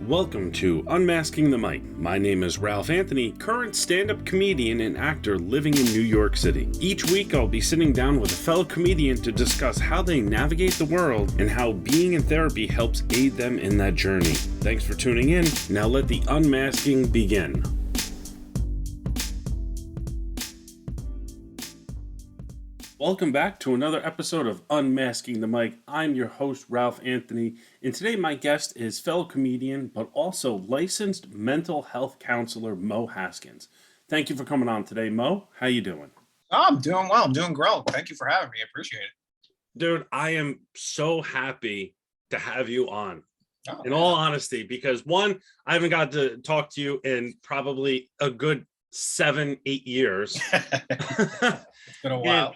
Welcome to Unmasking the Mic. My name is Ralph Anthony, current stand-up comedian and actor living in New York City. Each week I'll be sitting down with a fellow comedian to discuss how they navigate the world and how being in therapy helps aid them in that journey. Thanks for tuning in. Now let the unmasking begin. Welcome back to another episode of Unmasking the Mic. I'm your host, Ralph Anthony, and today my guest is fellow comedian, but also licensed mental health counselor, Mo Haskins. Thank you for coming on today, Mo. How you doing? Oh, I'm doing well. I'm doing great. Thank you for having me. I appreciate it. Dude, I am so happy to have you on, in Yeah. all honesty, because one, I haven't got to talk to you in probably a good 7-8 years. It's been a while.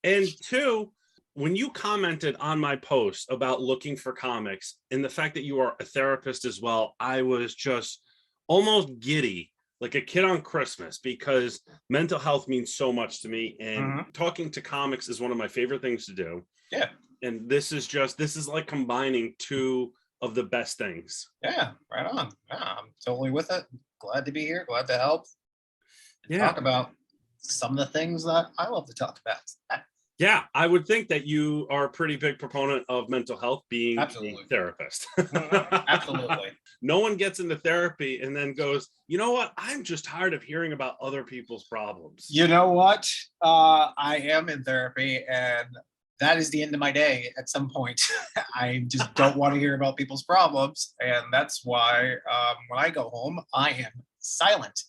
And two, when you commented on my post about looking for comics and the fact that you are a therapist as well, I was just almost giddy, like a kid on Christmas, because mental health means so much to me, and talking to comics is one of my favorite things to do. Yeah. And this is like combining two of the best things. Yeah, right on. Yeah, I'm totally with it. Glad to be here. Glad to help. Yeah. Talk about some of the things that I love to talk about. Yeah, I would think that you are a pretty big proponent of mental health, being Absolutely. a therapist. Absolutely. No one gets into therapy and then goes, you know what? I'm just tired of hearing about other people's problems. You know what? I am in therapy, and that is the end of my day at some point. I just don't want to hear about people's problems. And that's why when I go home, I am silent.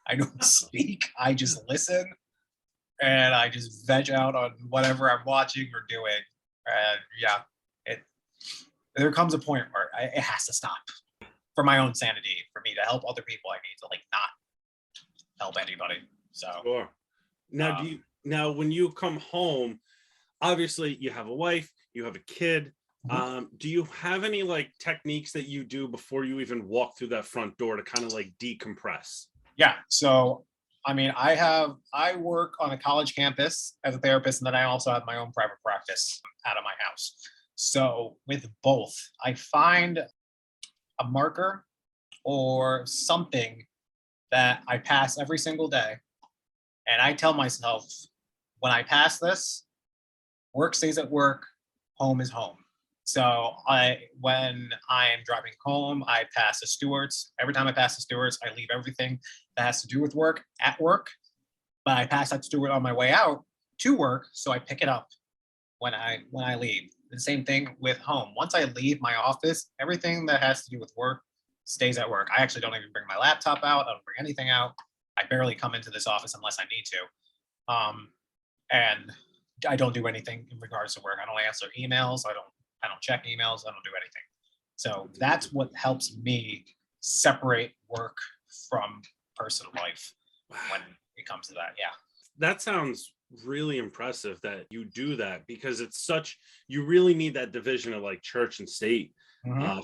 I don't speak. I just listen, and I just veg out on whatever I'm watching or doing. And there comes a point where it has to stop for my own sanity, for me to help other people. I need to not help anybody. So Sure. Now, when you come home, obviously you have a wife, you have a kid. Do you have any techniques that you do before you even walk through that front door to kind of decompress? yeah. So I mean, I work on a college campus as a therapist, and then I also have my own private practice out of my house. So with both, I find a marker or something that I pass every single day. And I tell myself, when I pass this, work stays at work, home is home. So when I am driving home, I pass the Stewart's. Every time I pass the Stewart's, I leave everything that has to do with work at work. But I pass that Stewart on my way out to work, so I pick it up when I leave. The same thing with home. Once I leave my office, everything that has to do with work stays at work. I actually don't even bring my laptop out. I don't bring anything out. I barely come into this office unless I need to. And I don't do anything in regards to work. I don't answer emails. I don't check emails. I don't do anything. So that's what helps me separate work from personal life when it comes to that. Yeah. That sounds really impressive that you do that, because you really need that division of church and state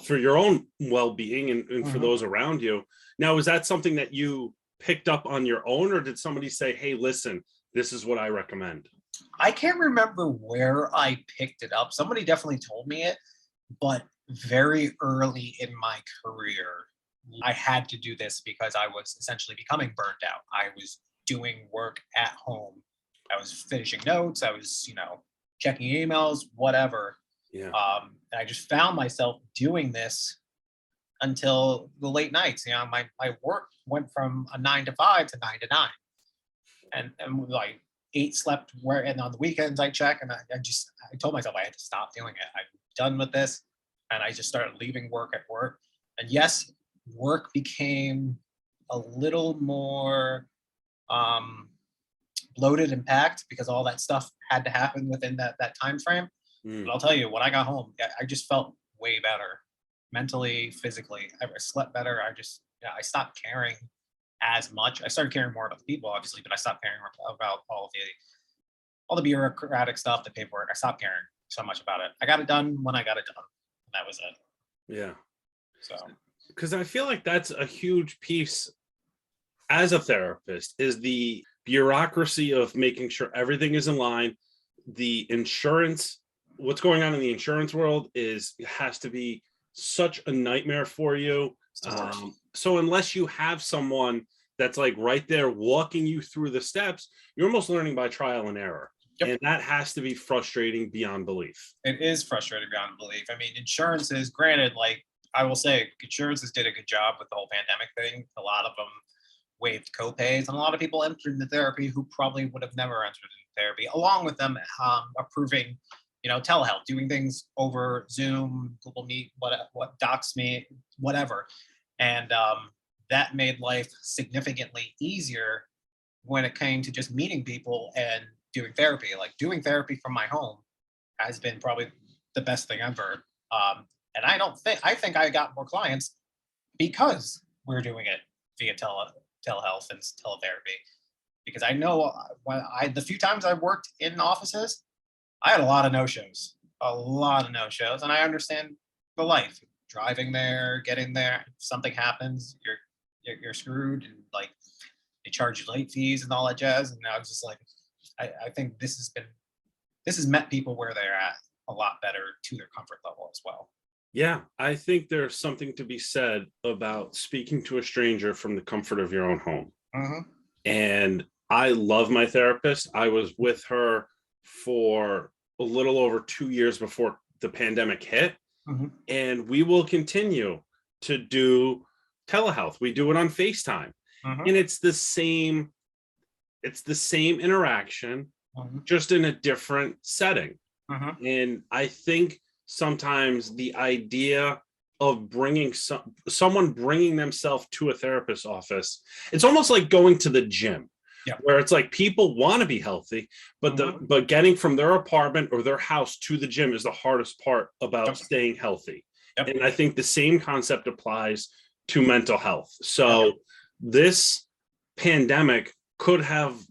for your own well-being and for those around you. Now, is that something that you picked up on your own, or did somebody say, hey, listen, this is what I recommend? I can't remember where I picked it up. Somebody definitely told me it, but very early in my career, I had to do this because I was essentially becoming burnt out. I was doing work at home. I was finishing notes. I was, checking emails, whatever. Yeah. And I just found myself doing this until the late nights. My work went from a 9 to 5 to 9 to 9. And 8 slept and on the weekends I check, and I told myself I had to stop doing it. I'm done with this. And I just started leaving work at work. And yes, work became a little more bloated and packed because all that stuff had to happen within that time frame. But I'll tell you, when I got home, I just felt way better mentally, physically. I slept better. I stopped caring as much. I started caring more about the people, obviously, but I stopped caring about all the bureaucratic stuff, the paperwork. I stopped caring so much about it. I got it done when I got it done. And that was it. Yeah. So, because I feel like that's a huge piece as a therapist, is the bureaucracy of making sure everything is in line. The insurance, what's going on in the insurance world has to be such a nightmare for you. It's the worst. So unless you have someone that's like right there walking you through the steps, you're almost learning by trial and error. Yep. And that has to be frustrating beyond belief. It is frustrating beyond belief. I mean, insurances, granted, like I will say, insurances did a good job with the whole pandemic thing. A lot of them waived copays, and a lot of people entered into therapy who probably would have never entered into therapy, along with them approving, telehealth, doing things over Zoom, Google Meet, what Docs Meet, whatever. And that made life significantly easier when it came to just meeting people and doing therapy. Like doing therapy from my home has been probably the best thing ever. And I think I got more clients because we're doing it via telehealth and teletherapy. Because I know the few times I've worked in offices, I had a lot of no-shows, and I understand the life. Driving there, getting there, if something happens, you're screwed, and like they charge you late fees and all that jazz. And I was just like, I think this has met people where they're at a lot better to their comfort level as well. Yeah, I think there's something to be said about speaking to a stranger from the comfort of your own home. Mm-hmm. And I love my therapist. I was with her for a little over 2 years before the pandemic hit. Mm-hmm. And we will continue to do telehealth. We do it on FaceTime. Mm-hmm. And it's the same interaction, Mm-hmm. just in a different setting. Mm-hmm. And I think sometimes the idea of bringing someone bringing themselves to a therapist's office, it's almost like going to the gym. Yeah. Where it's like people want to be healthy, but but getting from their apartment or their house to the gym is the hardest part about staying healthy. Yep. And I think the same concept applies to mental health. So this pandemic could have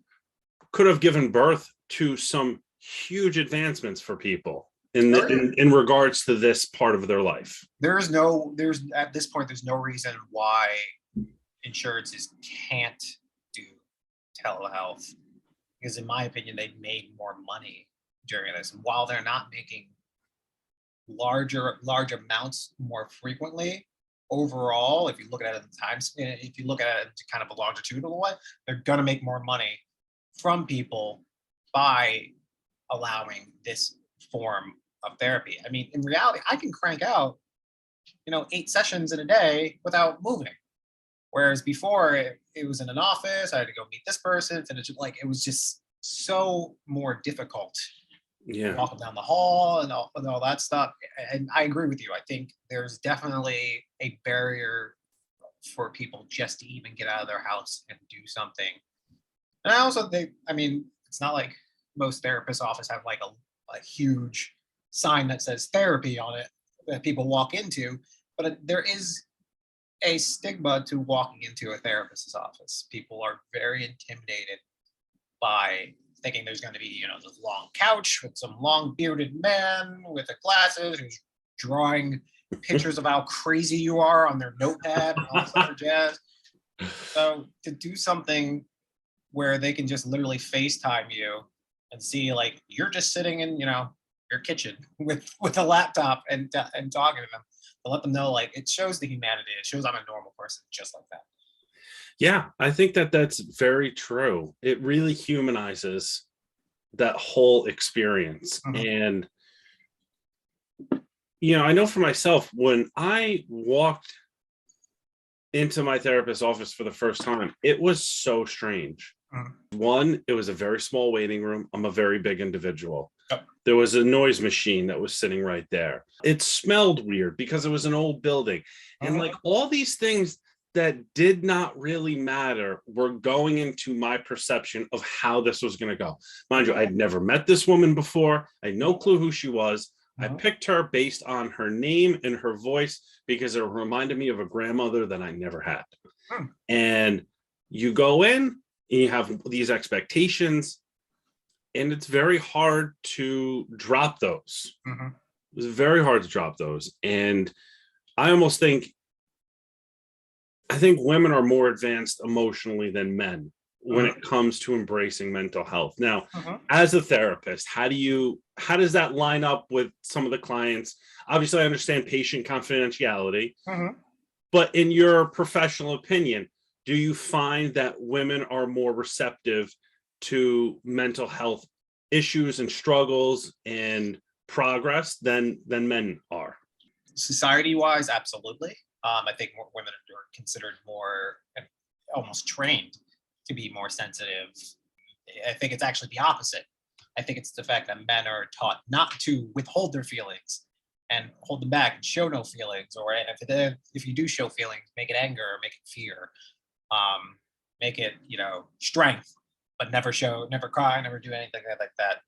given birth to some huge advancements for people in regards to this part of their life. There's at this point, there's no reason why insurances can't do telehealth, because in my opinion, they made more money during this. And while they're not making large amounts more frequently, overall, if you look at it if you look at it kind of a longitudinal way, they're going to make more money from people by allowing this form of therapy. I mean, in reality, I can crank out, 8 sessions in a day without moving. Whereas before it was in an office, I had to go meet this person, finish it. Like it was just so more difficult. Yeah. Walking down the hall and all that stuff. And I agree with you. I think there's definitely a barrier for people just to even get out of their house and do something. And I also think, it's not like most therapists' offices have like a huge sign that says therapy on it that people walk into, but there is a stigma to walking into a therapist's office. People are very intimidated by thinking there's going to be, this long couch with some long bearded man with the glasses who's drawing pictures of how crazy you are on their notepad and all this other jazz. So to do something where they can just literally FaceTime you and see like you're just sitting in, your kitchen with a laptop and talking to them, to let them know like it shows the humanity. It shows I'm a normal person just like that. Yeah, I think that's very true. It really humanizes that whole experience. Mm-hmm. And, I know for myself, when I walked into my therapist's office for the first time, it was so strange. Mm-hmm. One, it was a very small waiting room. I'm a very big individual. Yep. There was a noise machine that was sitting right there. It smelled weird because it was an old building. And like all these things that did not really matter were going into my perception of how this was going to go. Mind you, I'd never met this woman before. I had no clue who she was. I picked her based on her name and her voice because it reminded me of a grandmother that I never had. And you go in and you have these expectations, and it's very hard to drop those. It's very hard to drop those. And I almost think women are more advanced emotionally than men when it comes to embracing mental health. Now, Mhm. as a therapist, how does that line up with some of the clients? Obviously, I understand patient confidentiality, Mhm. but in your professional opinion, do you find that women are more receptive to mental health issues and struggles and progress than men are? Society-wise, absolutely. I think women are considered more almost trained to be more sensitive. I think it's actually the opposite. I think it's the fact that men are taught not to withhold their feelings and hold them back and show no feelings, or and if you do show feelings, make it anger or make it fear, um, make it strength, but never cry, never do anything like that.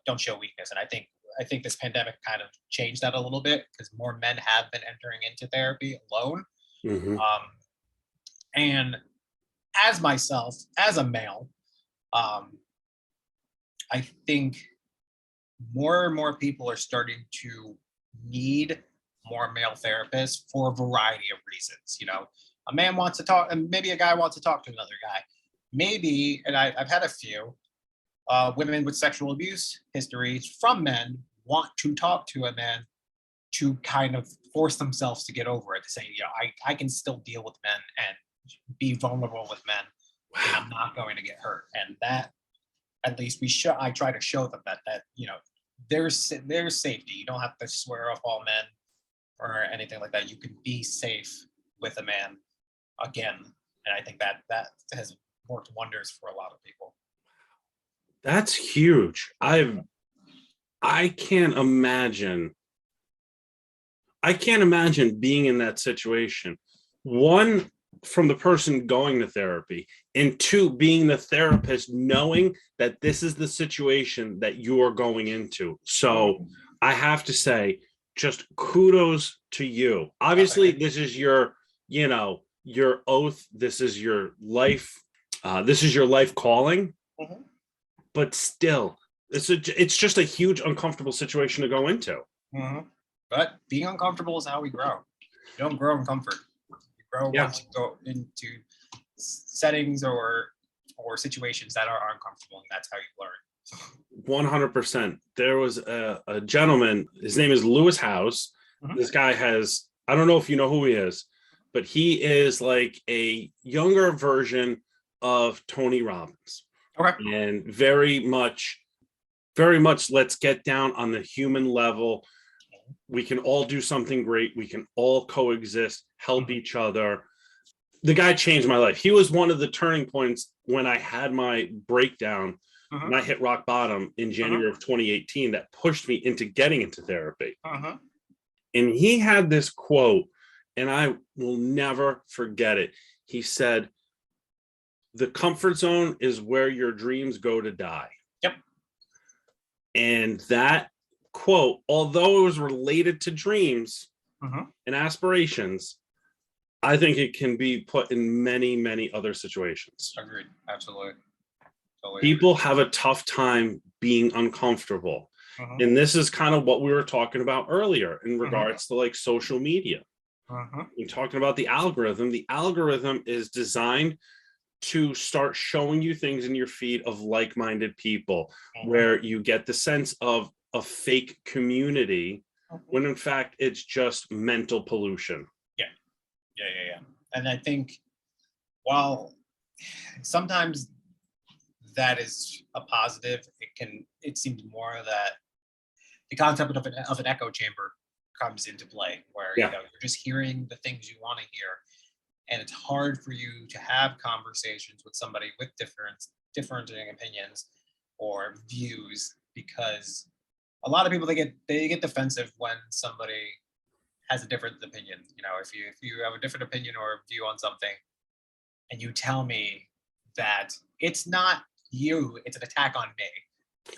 Don't show weakness. And I think this pandemic kind of changed that a little bit because more men have been entering into therapy alone. Hmm. Um, and as myself, as a male, um, I think more and more people are starting to need more male therapists for a variety of reasons. A man wants to talk, and maybe a guy wants to talk to another guy. Maybe, and I've had a few women with sexual abuse histories from men want to talk to a man to kind of force themselves to get over it, to say, I can still deal with men and be vulnerable with men, and I'm not going to get hurt. And that, at least I try to show them that there's safety. You don't have to swear off all men or anything like that. You can be safe with a man again. And I think that has worked wonders for a lot of people. That's huge. I can't imagine. I can't imagine being in that situation. One, from the person going to therapy, and two, being the therapist, knowing that this is the situation that you are going into. So I have to say, just kudos to you. Obviously, this is your oath. This is your life. This is your life calling. Mhm. But still, it's just a huge uncomfortable situation to go into. Mhm. But being uncomfortable is how we grow. You don't grow in comfort. You grow Yeah. once you go into settings or situations that are uncomfortable, and that's how you learn. 100%. There was a gentleman, his name is Lewis House. Mhm. This guy I don't know if you know who he is, but he is like a younger version of Tony Robbins. Okay. And very much let's get down on the human level. We can all do something great. We can all coexist, help each other. The guy changed my life. He was one of the turning points when I had my breakdown, Mhm. when I hit rock bottom in January of 2018, that pushed me into getting into therapy. Mhm. And he had this quote, and I will never forget it. He said, "The comfort zone is where your dreams go to die." Yep. And that quote, although it was related to dreams Mhm. and aspirations, I think it can be put in many, many other situations. Agreed. Absolutely. Totally agree. People have a tough time being uncomfortable. Mhm. And this is kind of what we were talking about earlier in Mhm. regards to like social media. Mhm. We're talking about the algorithm. The algorithm is designed to start showing you things in your feed of like-minded people, Mhm. where you get the sense of a fake community when in fact it's just mental pollution. Yeah. Yeah. Yeah. Yeah. And I think while sometimes that is a positive, it seems more that the concept of an echo chamber comes into play, where Yeah. you're just hearing the things you want to hear, and it's hard for you to have conversations with somebody with differing opinions or views, because a lot of people, they get defensive when somebody has a different opinion. If you have a different opinion or a view on something, and you tell me that it's not you, it's an attack on me.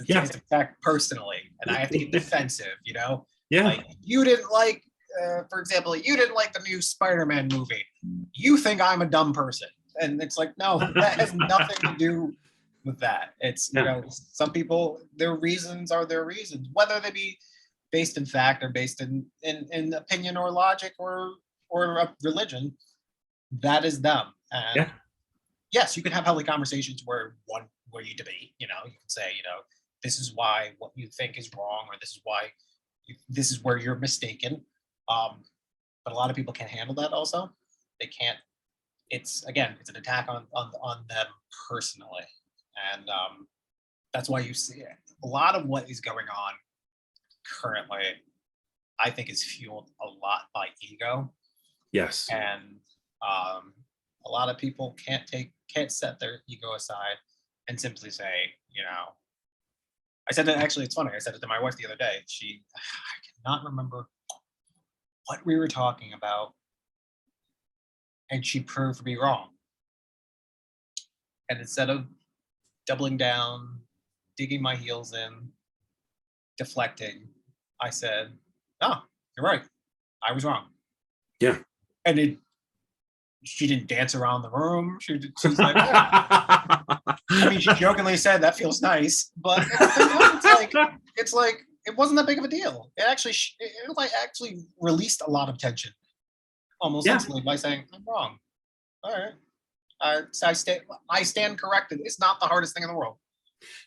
Yeah. It's an attack personally, and I have to get defensive. Yeah. Like, you didn't like, for example, you didn't like the new Spider-Man movie. You think I'm a dumb person, and it's like, no, that has nothing to do with that. It's Yeah. some people, their reasons are their reasons, whether they be based in fact or based in opinion or logic or religion. That is them, and Yeah. yes, you can have healthy conversations where you debate. You can say, this is why what you think is wrong, or this is why this is where you're mistaken. Um, but a lot of people can't handle that. Also, they can't. It's an attack on them personally, and that's why you see a lot of what is going on currently. I think is fueled a lot by ego, Yes. and um, a lot of people can't set their ego aside and simply say, I said that actually. It's funny. I said it to my wife the other day. I cannot remember what we were talking about, and she proved me wrong. And instead of doubling down, digging my heels in, deflecting, I said, "No, you're right. I was wrong." Yeah. And she didn't dance around the room. She's like, "Yeah." I mean, she jokingly said that feels nice, but it's like it wasn't that big of a deal. It actually released a lot of tension almost Yeah. instantly by saying, "I'm wrong." All right, I stand corrected. It's not the hardest thing in the world.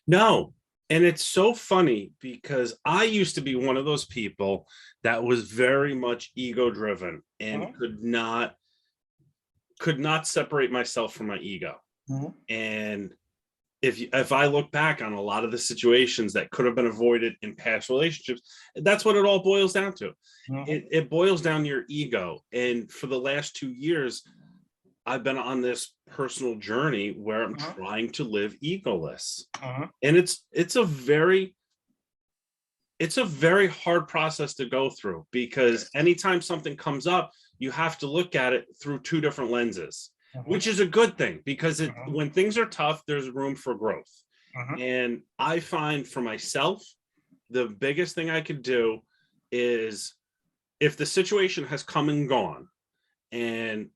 No. And it's so funny because I used to be one of those people that was very much ego driven and Mhm, could not separate myself from my ego. mhm, And if I look back on a lot of the situations that could have been avoided in past relationships, that's what it all boils down to. mhm, It boils down to your ego. And for the last 2 years, I've been on this personal journey where I'm mhm, trying to live egoless. mhm. And it's a very hard process to go through, It because is. anytime something comes up, you have to look at it through two different lenses, Mhm, which is a good thing, because mhm, when things are tough, there's room for growth. mhm, And I find for myself, the biggest thing I could do is, if the situation has come and gone, and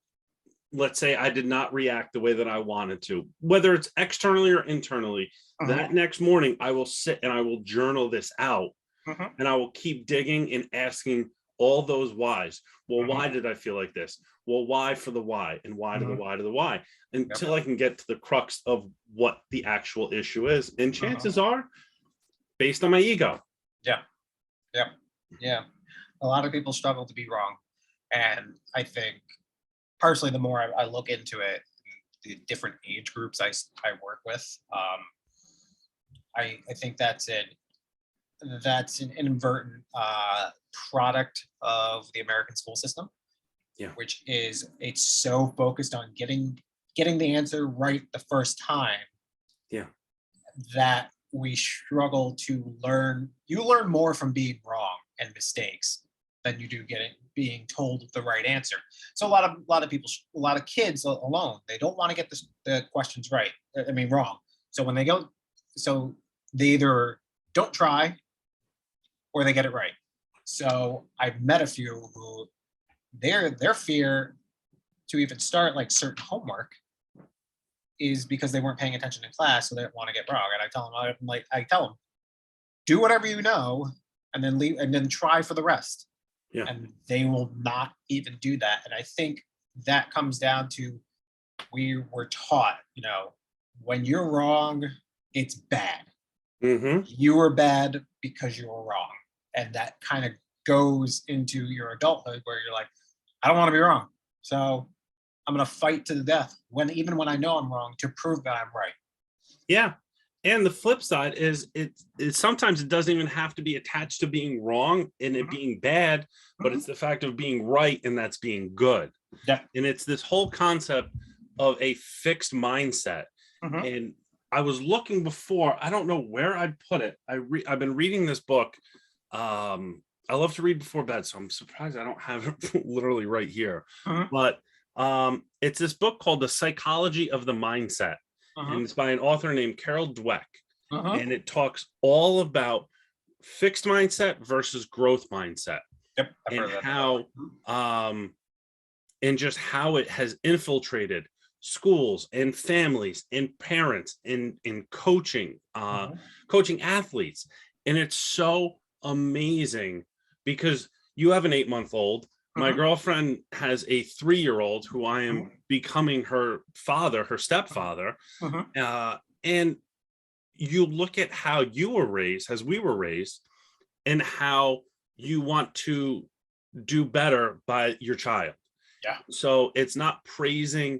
let's say I did not react the way that I wanted to, whether it's externally or internally, mhm, that next morning I will sit and I will journal this out, mhm, and I will keep digging and asking all those whys. Well, mhm, why did I feel like this? Well, why for the why, and why to the mhm. why to the why, Yep. until I can get to the crux of what the actual issue is. And Mhm. chances are based on my ego. Yeah. Yep. Yeah. A lot of people struggle to be wrong, and I think personally, the more I look into it, the different age groups I work with, I think that's an inadvertent product of the American school system, Yeah. which is it's so focused on getting the answer right the first time Yeah. that we struggle to learn. You learn more from being wrong and mistakes than you do getting being told the right answer. So a lot of people, a lot of kids alone, they don't want to get the questions right. I mean, wrong. So when they go, so they either don't try or they get it right. So I've met a few who their fear to even start like certain homework is because they weren't paying attention in class, so they don't want to get wrong. And I tell them, do whatever you know, and then leave, and then try for the rest. Yeah. And they will not even do that. And I think that comes down to we were taught, when you're wrong, it's bad. Mm-hmm. You were bad because you were wrong. And that kind of goes into your adulthood where you're like, I don't want to be wrong. So I'm going to fight to the death even when I know I'm wrong to prove that I'm right. Yeah. And the flip side is sometimes it doesn't even have to be attached to being wrong and it Mhm, being bad, but mhm. it's the fact of being right and that's being good. Yeah. And it's this whole concept of a fixed mindset. Mhm, And I was looking before, I don't know where I'd put it. I've been reading this book. I love to read before bed, so I'm surprised I don't have it literally right here. mhm, But it's this book called The Psychology of the Mindset, mhm, and it's by an author named Carol Dweck. mhm. And it talks all about fixed mindset versus growth mindset, Yep, I've and heard of that before. how and just how it has infiltrated schools and families and parents and in Mhm, coaching athletes. And it's so amazing because you have an 8-month old. My girlfriend has a 3-year-old who I am becoming her father, her stepfather. And you look at how you were raised, as we were raised, and how you want to do better by your child. Yeah. So it's not praising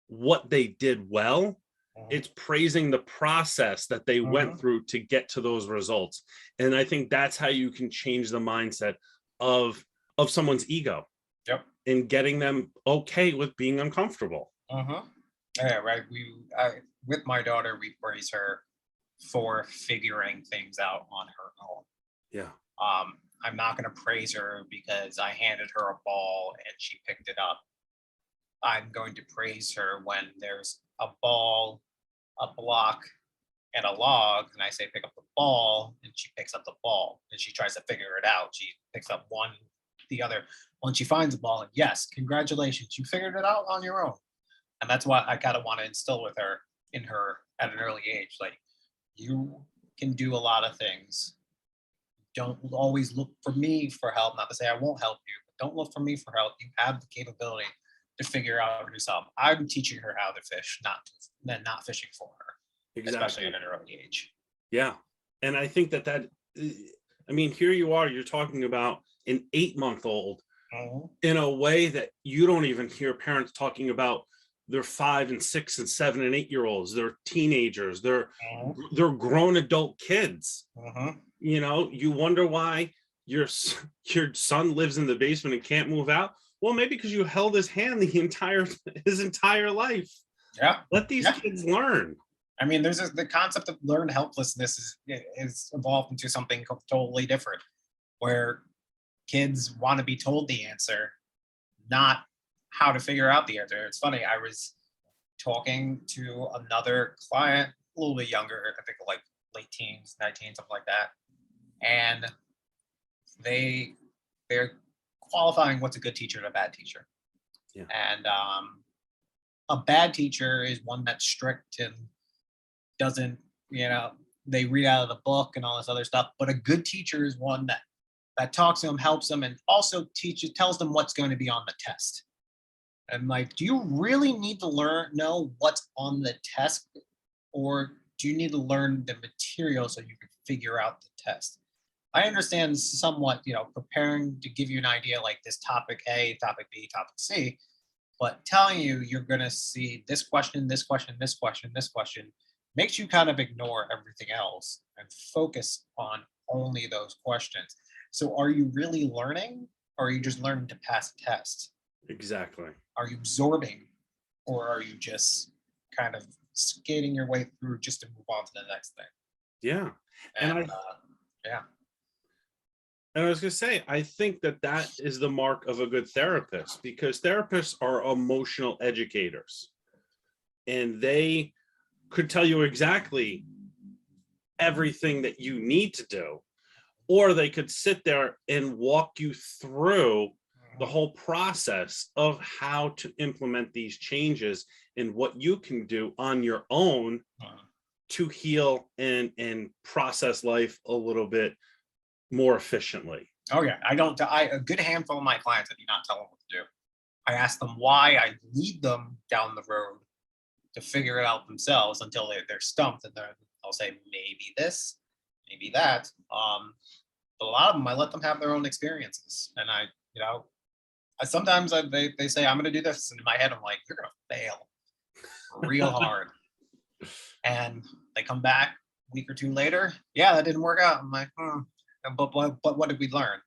what they did well, it's praising the process that they went through to get to those results. And I think that's how you can change the mindset of someone's ego. Yep. And getting them okay with being uncomfortable. Yeah, right. With my daughter, we praise her for figuring things out on her own. Yeah. I'm not going to praise her because I handed her a ball and she picked it up. I'm going to praise her when there's a ball, a block, and a log, and I say pick up the ball, and she picks up the ball, and she tries to figure it out. She picks up one, the other. When she finds the ball, and yes, congratulations, you figured it out on your own. And that's what I kind of want to instill with her in her at an early age. Like, you can do a lot of things. Don't always look for me for help. Not to say I won't help you, but don't look for me for help. You have the capability to figure out yourself. I'm teaching her how to fish, not fishing for her, especially at an early age. Yeah. And I think that I mean, here you are, you're talking about an 8-month-old in a way that you don't even hear parents talking about their 5 and 6 and 7 and 8-year-olds. They're teenagers. They're grown adult kids. You know, you wonder why your son lives in the basement and can't move out. Well, maybe because you held his hand his entire life. Yeah. Let these kids learn. I mean, there's the concept of learned helplessness is evolved into something totally different, where kids want to be told the answer, not how to figure out the answer. It's funny. I was talking to another client, a little bit younger, I think like late teens, 19, something like that. And they're qualifying what's a good teacher and a bad teacher. Yeah. And a bad teacher is one that's strict and doesn't, they read out of the book and all this other stuff. But a good teacher is one that talks to them, helps them, and also tells them what's going to be on the test. And like, do you really need to know what's on the test, or do you need to learn the material so you can figure out the test? I understand somewhat, preparing to give you an idea like this topic A, topic B, topic C, but telling you you're going to see this question, this question, this question, this question makes you kind of ignore everything else and focus on only those questions. So are you really learning, or are you just learning to pass a test? Exactly. Are you absorbing, or are you just kind of skating your way through just to move on to the next thing? Yeah. And yeah. And I was going to say, I think that is the mark of a good therapist, because therapists are emotional educators, and they could tell you exactly everything that you need to do, or they could sit there and walk you through the whole process of how to implement these changes and what you can do on your own to heal and process life a little bit more efficiently. Oh yeah, a good handful of my clients, I do not tell them what to do. I ask them why, I lead them down the road to figure it out themselves until they're stumped, and I'll say maybe this, maybe that. But a lot of them, I let them have their own experiences, and sometimes they say I'm going to do this, and in my head I'm like, you're going to fail real hard, and they come back a week or two later. Yeah, that didn't work out. I'm like, But what did we learn?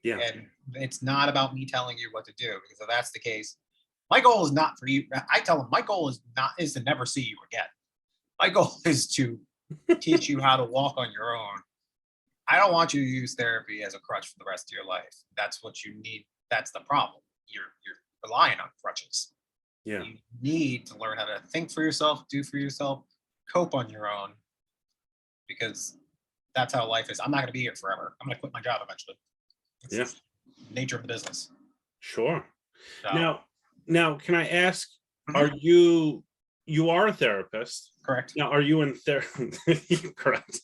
Yeah. And it's not about me telling you what to do, because if that's the case, my goal is not for you. I tell them my goal is to never see you again. My goal is to teach you how to walk on your own. I don't want you to use therapy as a crutch for the rest of your life. That's what you need. That's the problem. You're relying on crutches. Yeah. You need to learn how to think for yourself, do for yourself, cope on your own, because that's how life is. I'm not going to be here forever. I'm going to quit my job eventually. It's the nature of the business. Sure. So, Now, can I ask, are you are a therapist? Correct. Now, are you in therapy? Correct.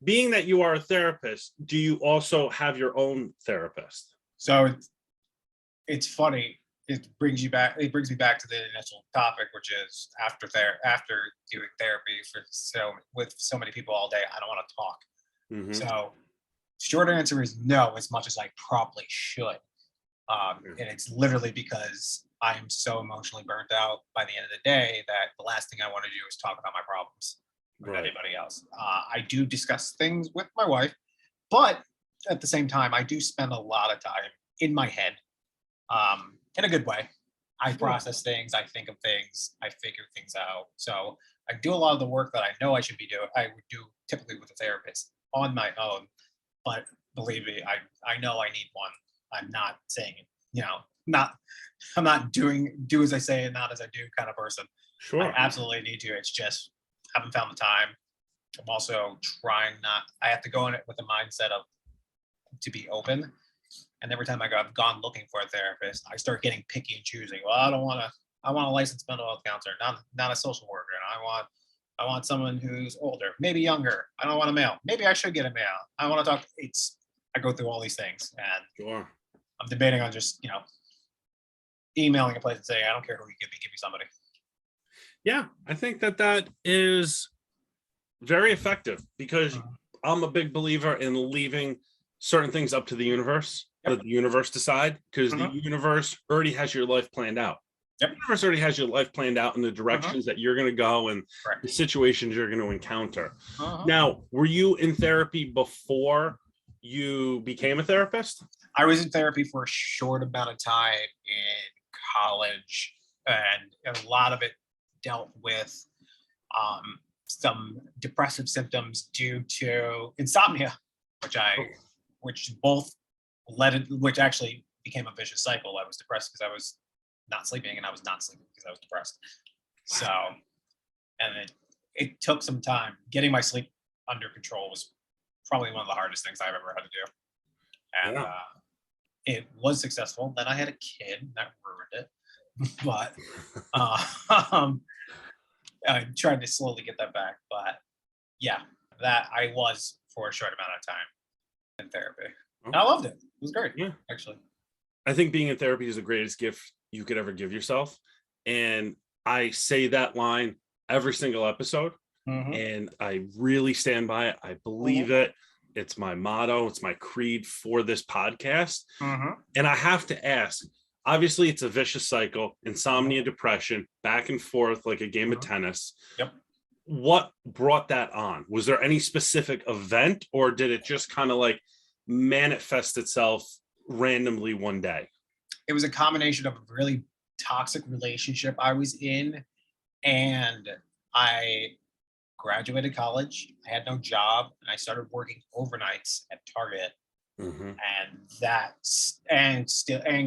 being that you are a therapist, do you also have your own therapist? So it's funny. It brings me back to the initial topic, which is after doing therapy with so many people all day, I don't want to talk. Mm-hmm. So short answer is no, as much as I probably should. And it's literally because I am so emotionally burnt out by the end of the day that the last thing I want to do is talk about my problems with anybody else. I do discuss things with my wife, but at the same time, I do spend a lot of time in my head, in a good way. I process things, I think of things, I figure things out. So I do a lot of the work that I know I should be doing. I would do typically with a therapist on my own, but believe me, I know I need one. I'm not saying it, I'm not do as I say and not as I do kind of person. Sure. I absolutely need to. It's just haven't found the time. I'm also I have to go in it with the mindset of to be open. And every time I've gone looking for a therapist, I start getting picky and choosing. Well, I want a licensed mental health counselor, not a social worker. And I want someone who's older, maybe younger. I don't want a male. Maybe I should get a male. I want to talk. I go through all these things, and Sure. I'm debating on just emailing a place and saying, I don't care who you give me somebody. Yeah, I think that is very effective because I'm a big believer in leaving certain things up to the universe. Let the universe decide, because the universe already has your life planned out. The universe already has your life planned out in the directions that you're going to go and the situations you're going to encounter. Now, were you in therapy before you became a therapist? I was in therapy for a short amount of time in college, and a lot of it dealt with some depressive symptoms due to insomnia, which actually became a vicious cycle. I was depressed because I was not sleeping, and I was not sleeping because I was depressed. So, and it took some time. Getting my sleep under control was probably one of the hardest things I've ever had to do. And it was successful. Then I had a kid, that ruined it. But I tried to slowly get that back. But yeah, that I was for a short amount of time in therapy. And I loved it. It was great. Yeah, actually. I think being in therapy is the greatest gift you could ever give yourself. And I say that line every single episode. And I really stand by it. I believe it. It's my motto. It's my creed for this podcast. And I have to ask, obviously it's a vicious cycle, insomnia, depression, back and forth like a game of tennis. What brought that on? Was there any specific event, or did it just kind of like manifest itself randomly one day? It was a combination of a really toxic relationship I was in, and I graduated college. I had no job, and I started working overnights at Target, and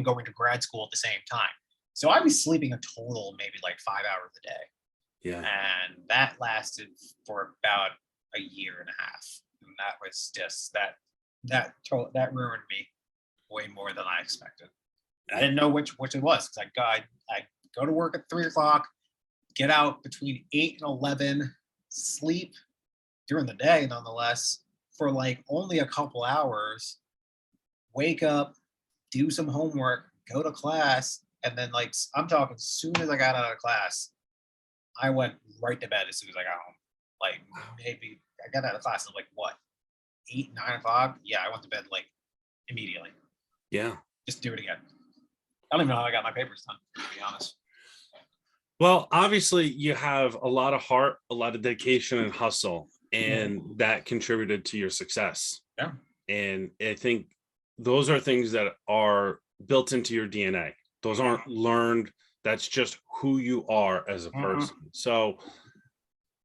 going to grad school at the same time. So I was sleeping a total of maybe like 5 hours a day. Yeah, and that lasted for about a year and a half, and that was just that ruined me way more than I expected. I didn't know which it was, because I go to work at 3:00, get out between 8 and 11. Sleep during the day nonetheless for like only a couple hours, wake up, do some homework, go to class, and then like I'm talking, as soon as I got out of class, I went right to bed as soon as I got home. Like maybe I got out of class at like what, 8, 9 o'clock? Yeah, I went to bed like immediately. Yeah. Just do it again. I don't even know how I got my papers done, to be honest. Well, obviously you have a lot of heart, a lot of dedication and hustle, and that contributed to your success. Yeah. And I think those are things that are built into your DNA. Those aren't learned. That's just who you are as a person. So,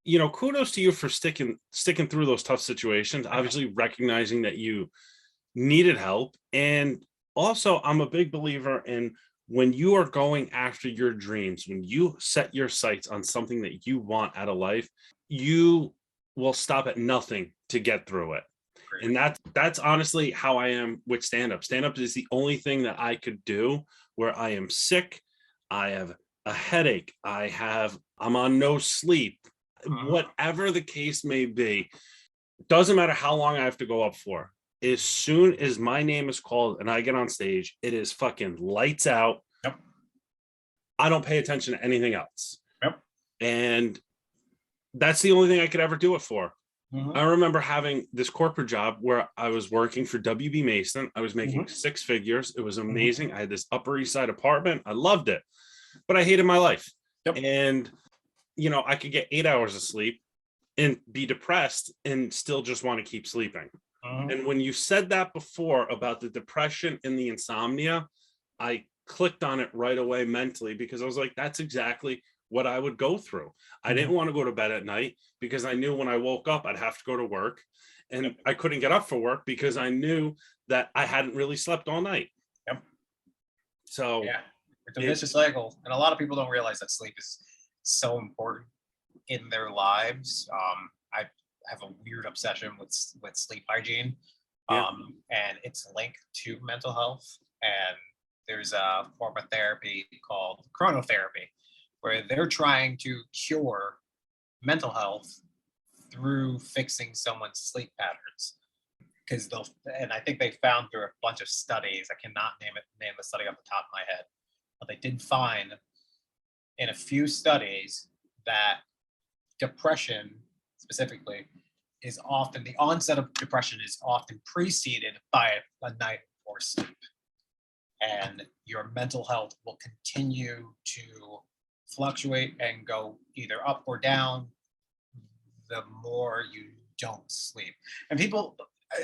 kudos to you for sticking through those tough situations, obviously recognizing that you needed help. And also, I'm a big believer in, when you are going after your dreams, when you set your sights on something that you want out of life, you will stop at nothing to get through it. And that's honestly how I am with stand-up. Stand-up is the only thing that I could do where I am sick, I have a headache, I'm on no sleep, whatever the case may be. Doesn't matter how long I have to go up for. As soon as my name is called and I get on stage, it is fucking lights out. Yep. I don't pay attention to anything else. Yep. And that's the only thing I could ever do it for. Mm-hmm. I remember having this corporate job where I was working for WB Mason. I was making six figures. It was amazing. I had this Upper East Side apartment. I loved it, but I hated my life. Yep. And, you know, I could get 8 hours of sleep and be depressed and still just want to keep sleeping. And when you said that before about the depression and the insomnia, I clicked on it right away mentally, because I was like, that's exactly what I would go through. I didn't want to go to bed at night because I knew when I woke up, I'd have to go to work, and I couldn't get up for work because I knew that I hadn't really slept all night. Yep. So yeah, it's a vicious cycle. And a lot of people don't realize that sleep is so important in their lives. I have a weird obsession with sleep hygiene, and it's linked to mental health. And there's a form of therapy called chronotherapy, where they're trying to cure mental health through fixing someone's sleep patterns. Because and I think they found through a bunch of studies, I cannot name the study off the top of my head, but they did find in a few studies that depression specifically is often, the onset of depression is often preceded by a night or sleep. And your mental health will continue to fluctuate and go either up or down the more you don't sleep. And people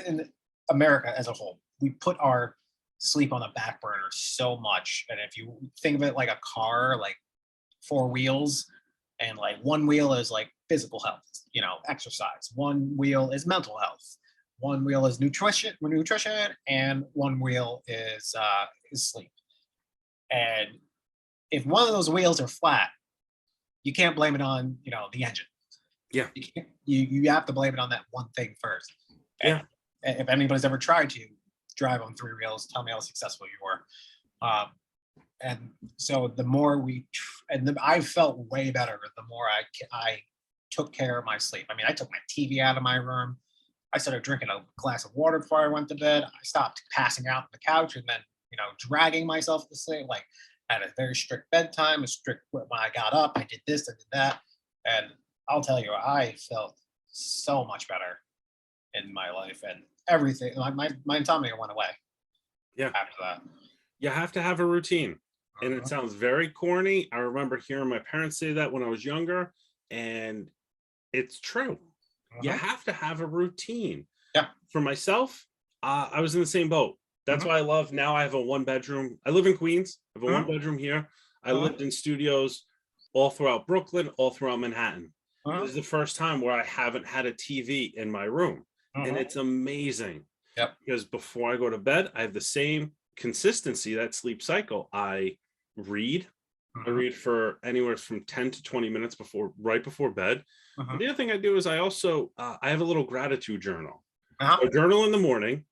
in America as a whole, we put our sleep on the back burner so much. And if you think of it like a car, like 4 wheels, and like one wheel is like physical health, you know, exercise. One wheel is mental health. One wheel is nutrition, and one wheel is sleep. And if one of those wheels are flat, you can't blame it on, you know, the engine. Yeah. You have to blame it on that one thing first. And if anybody's ever tried to drive on 3 wheels, tell me how successful you were. And so the more I felt way better the more I took care of my sleep. I mean, I took my TV out of my room. I started drinking a glass of water before I went to bed. I stopped passing out on the couch and then, you know, dragging myself to sleep. Like, I had a very strict bedtime, when I got up, I did this, I did that. And I'll tell you, I felt so much better in my life, and everything. My insomnia went away. Yeah. After that. You have to have a routine. And it sounds very corny. I remember hearing my parents say that when I was younger, and it's true. You have to have a routine. Yeah. For myself, I was in the same boat. That's why I love, now I have a 1-bedroom. I live in Queens. I have a 1-bedroom here. I lived in studios all throughout Brooklyn, all throughout Manhattan. This is the first time where I haven't had a TV in my room. And it's amazing. Yep. Because before I go to bed, I have the same consistency, that sleep cycle. I read. I read for anywhere from 10 to 20 minutes right before bed. The other thing I do is I also I have a little gratitude journal. I journal in the morning,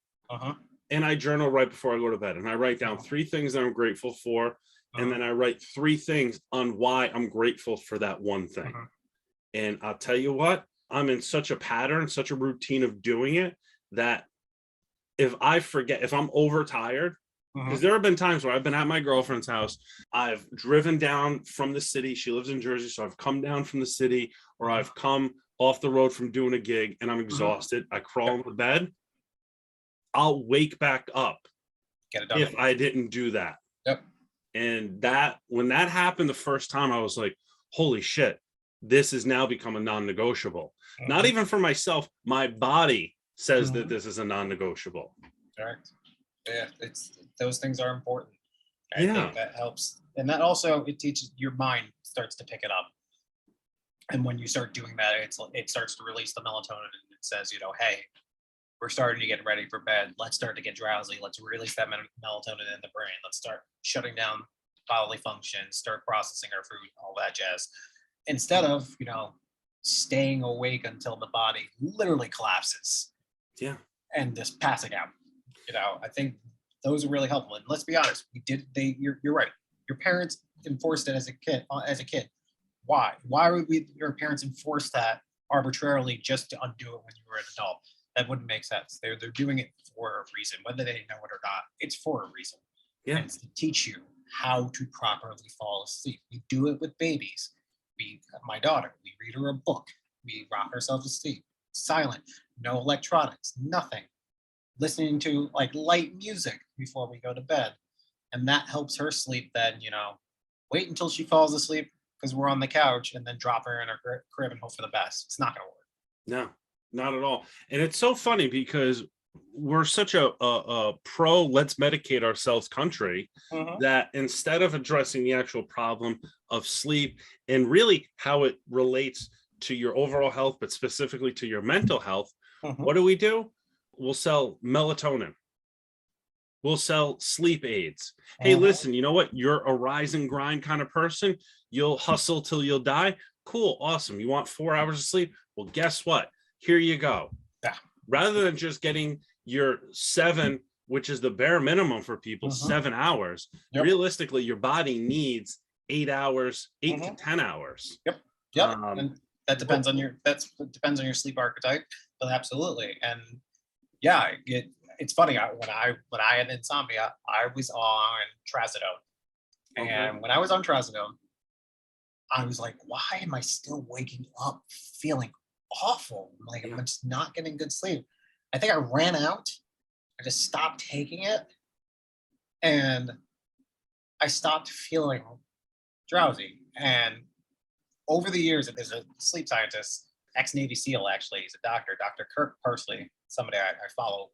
and I journal right before I go to bed. And I write down 3 things that I'm grateful for, and then I write 3 things on why I'm grateful for that one thing. And I'll tell you what, I'm in such a pattern, such a routine of doing it, that if I forget, if I'm overtired, because there have been times where I've been at my girlfriend's house, I've driven down from the city. She lives in Jersey, so I've come down from the city, or I've come off the road from doing a gig, and I'm exhausted. I crawl into bed. I'll wake back up if I didn't do that. Yep. And when that happened the first time, I was like, holy shit, this has now become a non-negotiable. Not even for myself. My body says that this is a non-negotiable. Correct. Yeah, those things are important. I think that helps. And that also, it teaches, your mind starts to pick it up. And when you start doing that, it starts to release the melatonin, and it says, you know, hey, we're starting to get ready for bed. Let's start to get drowsy. Let's release that melatonin in the brain. Let's start shutting down bodily functions, start processing our food, all that jazz. Instead of, you know, staying awake until the body literally collapses. Yeah. And just passing out. You know, I think those are really helpful. And let's be honest, you're right. Your parents enforced it as a kid. Why? Why would your parents enforce that arbitrarily just to undo it when you were an adult. That wouldn't make sense. They're doing it for a reason, whether they know it or not. It's for a reason, Yeah. and it's to teach you how to properly fall asleep. We do it with babies. My daughter, we read her a book. We rock ourselves to sleep. Silent, no electronics, nothing. Listening to like light music before we go to bed, and that helps her sleep. Then wait until she falls asleep because we're on the couch, and then drop her in her crib and hope for the best. It's not going to work. No, not at all. And it's so funny because we're such a pro let's medicate ourselves country that instead of addressing the actual problem of sleep and really how it relates to your overall health, but specifically to your mental health, what do? We'll sell melatonin. We'll sell sleep aids. Hey, listen, you know what? You're a rise and grind kind of person. You'll hustle till you'll die. Cool. Awesome. You want 4 hours of sleep? Well, guess what? Here you go. Yeah. Rather than just getting your 7, which is the bare minimum for people, 7 hours, realistically, your body needs 8 hours, 8 to 10 hours. Yep. And that depends on depends on your sleep archetype, but absolutely. And yeah, it's funny. When I had insomnia, I was on trazodone, and when I was on trazodone, I was like, why am I still waking up feeling awful? Like I'm just not getting good sleep. I think I ran out. I just stopped taking it, and I stopped feeling drowsy. And over the years, there's a sleep scientist, ex-Navy SEAL, actually. He's a doctor, Dr. Kirk Persley, somebody I follow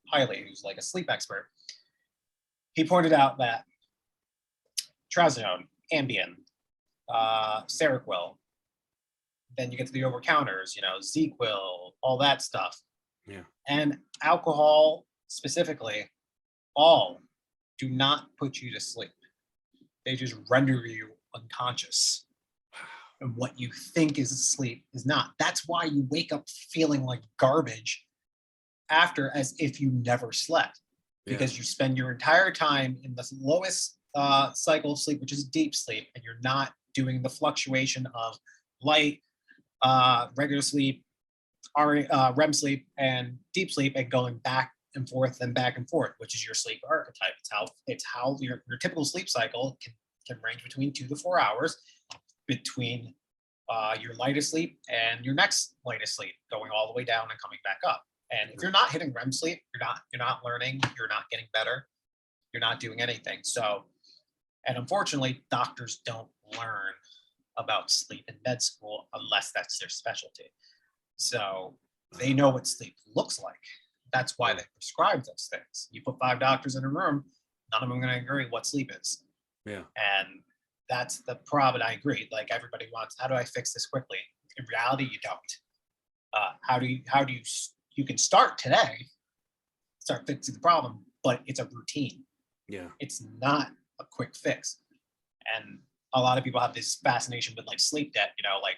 highly, who's like a sleep expert. He pointed out that trazodone, Ambien, Seroquel, then you get to the over-counters, ZQuil, all that stuff. Yeah. And alcohol specifically, all do not put you to sleep. They just render you unconscious. And what you think is sleep is not. That's why you wake up feeling like garbage after, as if you never slept, because you spend your entire time in the lowest cycle of sleep, which is deep sleep, and you're not doing the fluctuation of light, regular sleep, REM sleep, and deep sleep, and going back and forth, which is your sleep archetype. It's how your typical sleep cycle can range between 2 to 4 hours between your lightest sleep and your next lightest sleep, going all the way down and coming back up. And if you're not hitting REM sleep, you're not learning, you're not getting better, you're not doing anything. So, and unfortunately, doctors don't learn about sleep in med school unless that's their specialty. So they know what sleep looks like. That's why they prescribe those things. You put 5 doctors in a room, none of them are going to agree what sleep is. Yeah. And that's the problem. I agree. Like everybody wants, how do I fix this quickly? In reality, you don't. How do you can start today, start fixing the problem, but it's a routine. Yeah. It's not a quick fix. And a lot of people have this fascination with like sleep debt, like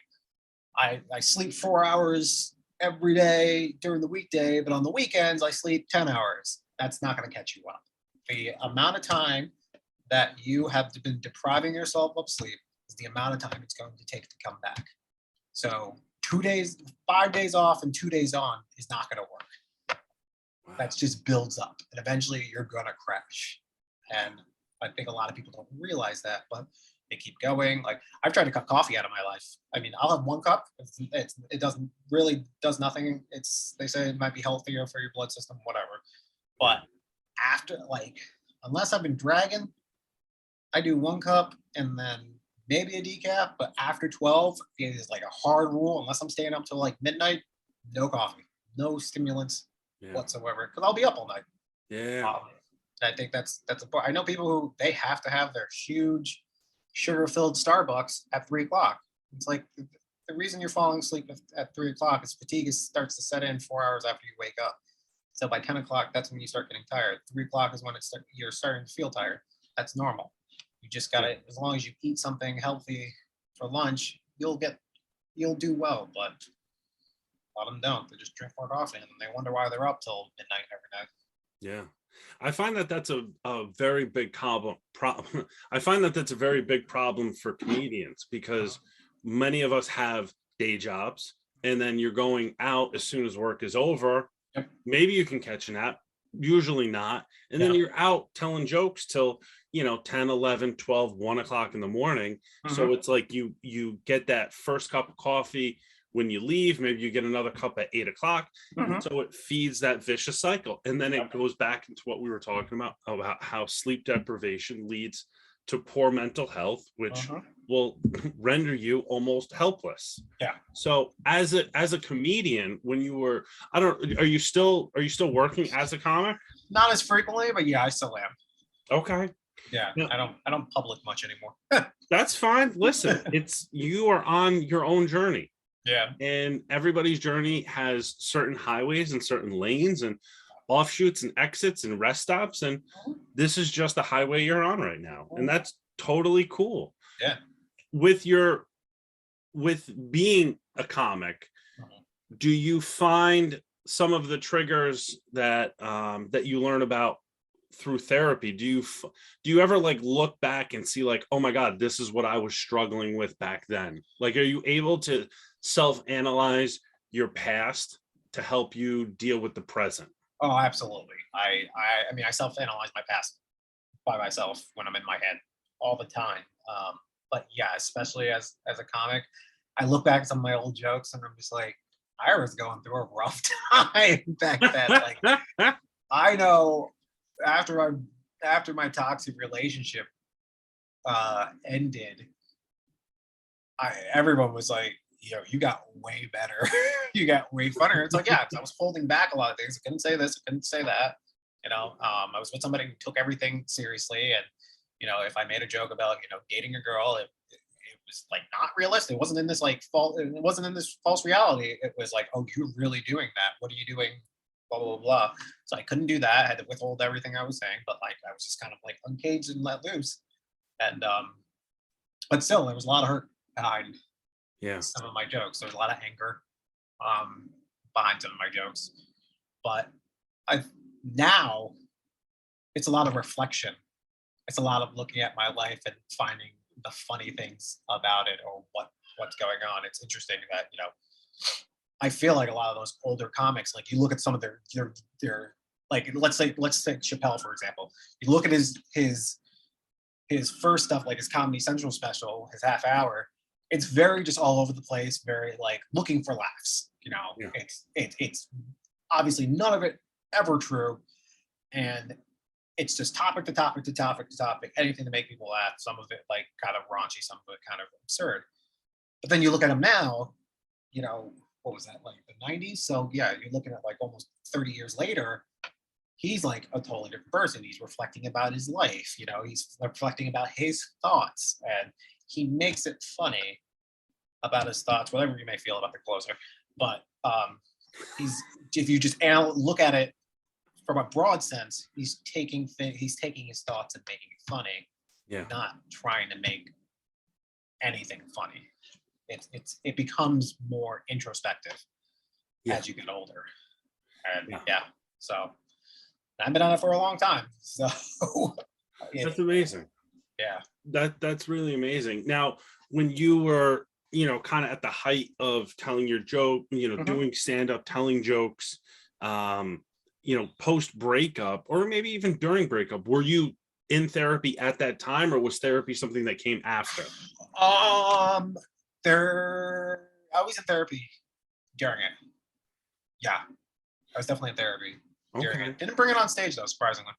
I sleep 4 hours every day during the weekday, but on the weekends I sleep 10 hours. That's not going to catch you up. The amount of time that you have been depriving yourself of sleep is the amount of time it's going to take to come back. So 2 days, 5 days off and 2 days on is not going to work. Wow. That just builds up, and eventually you're going to crash. And I think a lot of people don't realize that, but they keep going. Like I've tried to cut coffee out of my life. I mean, I'll have 1 cup. It doesn't really does nothing. They say it might be healthier for your blood system, whatever. But after, like, unless I've been dragging, I do 1 cup and then maybe a decaf. But after 12, it is like a hard rule. Unless I'm staying up till like midnight, no coffee, no stimulants whatsoever, because I'll be up all night. Yeah. I think that's a part. I know people who they have to have their huge sugar-filled Starbucks at 3 o'clock. It's like the reason you're falling asleep at 3 o'clock is fatigue starts to set in 4 hours after you wake up. So by 10 o'clock, that's when you start getting tired. 3 o'clock is when you're starting to feel tired. That's normal. You just gotta, as long as you eat something healthy for lunch, you'll do well. But a lot of them don't. They just drink more coffee and they wonder why they're up till midnight every night. Yeah. I find that that's a very big problem. I find that that's a very big problem for comedians, because many of us have day jobs and then you're going out as soon as work is over. Yep. Maybe you can catch a nap, usually not. And then Yeah. you're out telling jokes till, 10, 11, 12, 1 o'clock in the morning. So it's like you get that first cup of coffee when you leave, maybe you get another cup at 8 o'clock. And so it feeds that vicious cycle. And then it goes back into what we were talking about how sleep deprivation leads to poor mental health, which will render you almost helpless. Yeah. So as a comedian, when you were, are you still working as a comic? Not as frequently, but yeah, I still am. Okay. Yeah. Yeah. I don't public much anymore. That's fine. Listen, you are on your own journey. Yeah. And everybody's journey has certain highways and certain lanes and offshoots and exits and rest stops. And this is just the highway you're on right now. And that's totally cool. Yeah. With being a comic, do you find some of the triggers that you learn about through therapy? Do you ever like look back and see like, oh my God, this is what I was struggling with back then? Like, are you able to self-analyze your past to help you deal with the present? Oh, absolutely. I mean, I self-analyze my past by myself when I'm in my head all the time. But yeah, especially as a comic, I look back at some of my old jokes and I'm just like, I was going through a rough time back then. Like, I know after my toxic relationship ended, everyone was like, you got way better. You got way funnier. It's like, yeah, 'cause I was holding back a lot of things. I couldn't say this, I couldn't say that. I was with somebody who took everything seriously. And, if I made a joke about, dating a girl, it was like not realistic. It wasn't in this false reality. It was like, oh, you're really doing that. What are you doing? Blah, blah, blah. So I couldn't do that. I had to withhold everything I was saying, but like, I was just kind of like uncaged and let loose. And, but still, there was a lot of hurt behind some of my jokes. There's a lot of anger behind some of my jokes, but now it's a lot of reflection. It's a lot of looking at my life and finding the funny things about it or what's going on. It's interesting that I feel like a lot of those older comics, like you look at some of their like let's take Chappelle for example. You look at his first stuff, like his Comedy Central special, his half hour. It's very just all over the place, very like looking for laughs. It's obviously none of it ever true, and it's just topic to topic to topic to topic, anything to make people laugh. Some of it like kind of raunchy, some of it kind of absurd. But then you look at him now, what was that, like the 90s? So yeah, you're looking at like almost 30 years later, he's like a totally different person. He's reflecting about his life, he's reflecting about his thoughts, and he makes it funny about his thoughts, whatever you may feel about the closer. But if you just look at it from a broad sense, he's taking his thoughts and making it funny, not trying to make anything funny. It becomes more introspective as you get older, and so I've been on it for a long time. So that's amazing. Yeah, that's really amazing. Now, when you were kind of at the height of telling your joke, doing stand-up, telling jokes, post breakup or maybe even during breakup, were you in therapy at that time, or was therapy something that came after? I was in therapy during it. Yeah, I was definitely in therapy during it. Didn't bring it on stage though, surprisingly.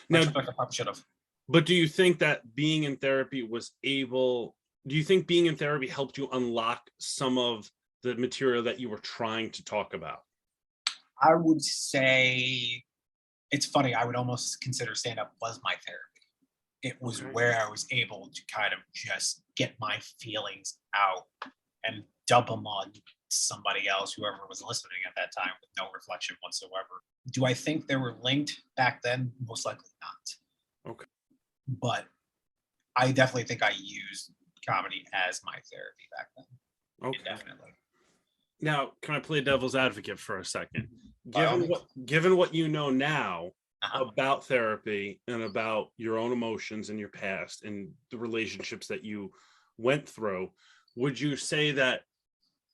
Now, I probably should have. But do you think that being in therapy helped you unlock some of the material that you were trying to talk about? I would say it's funny. I would almost consider stand-up was my therapy. It was where I was able to kind of just get my feelings out and dump them on somebody else, whoever was listening at that time, with no reflection whatsoever. Do I think they were linked back then? Most likely not. Okay. But I definitely think I used comedy as my therapy back then. Okay. Definitely. Now, can I play devil's advocate for a second? Given what you know now about therapy and about your own emotions and your past and the relationships that you went through, would you say that